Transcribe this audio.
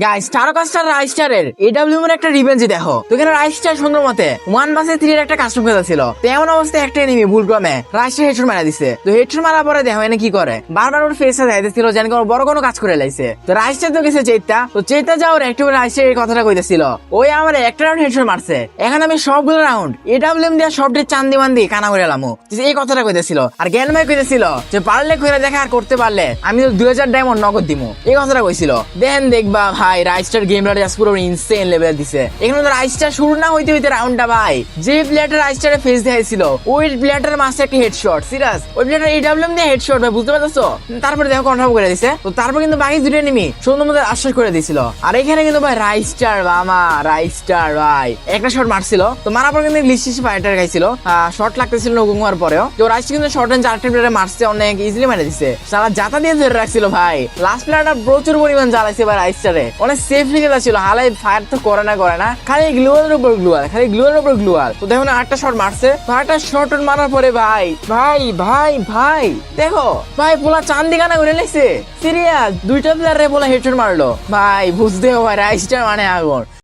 Guys star রাইস্টারের AW এর একটা revenge দেখো। তো এখানে রাইস্টার সুন্দর মতে 1 vs 3 এর একটা কাস্টম খেলা ছিল। তো এমন অবস্থায় একটা এনিমি ভুল ক্রমে রাইস্টার হেডশট মারা দিছে। তো হেডশট মারা পরে দেখো এনে কি করে, বারবার ওর ফেসে যাইতেছিল যেন কোনো বড় কোনো কাজ করে লাইছে। তো রাইস্টার তো গেছে চেতা, তো চেতা যাওয়ার একটু রাইস্টার এই কথাটা কইতেছিল, ওই আমার একটা রাউন্ড হেডশট মারছে, এখন আমি সবগুলো রাউন্ড এডব্লিউ দিয়া সবটি চান্দি মান্দি কানা করে এলাম। এই কথাটা কইতেছিল। আর জ্ঞানময় কইতেছিল যে পারলে কইরা দেখা, আর করতে পারলে আমি তো 2000 ডায়মন্ড নগদ দিমু, এই কথাটা কইছিল। দেন দেখবা ভাই রাইস্টার গেম পুরো ইনসেন লেভেল দিছে। এখানে তো রাইস্টার শুরু না হইতে হইতে রাউন্ডটা ভাই যে প্লেয়ারটা রাইস্টারে ফেস দেখাইছিল ওই প্লেয়ারটার মাসে একটা হেডশট, সিরিয়াস ওই প্লেয়ারটা এডব্লিউ দিয়ে হেডশট ভাই, বুঝতে পারছো? তারপরে দেখো কনফার্ম করে দিছে। তো তারপর কিন্তু বাকি দুটো এনিমি সুন্দর মতো আশ্বাস করে দিছিল। আর এখানে কিন্তু ভাই রাইস্টার ভাই একটা শট মারছিল, তো মারার পর কিন্তু লিস্টিস ফাইটার খাইছিল, শট লাগতেছিল নগুমার পরেও। তো রাইস্টার কিন্তু শর্ট রেঞ্জ আরেকটা প্লেয়ারে মারছে, অনেক ইজিলি মেরে দিছে। সারা জাতা দিয়ে ধরে রাখছিল ভাই। লাস্ট প্লেয়ারটা প্রচুর পরিমাণ জ্বালাইছে ভাই রাইস্টারে, অনেক সেফলি খেলা ছিল। হালাই ফায়ার তো করে না খালি গ্লুয়ালের উপর গ্লুয়াল। তো দেখো না আটটা শট মারছে, তো আটটা শট মারার পরে ভাই দেখো ভাই পোলা চান্দি কানা করে লেগছে, সিরিয়াস দুইটা প্লেয়ারে পোলা হেডশট মারলো ভাই। বুঝতে হয় রাইস্টার মানে আগুন।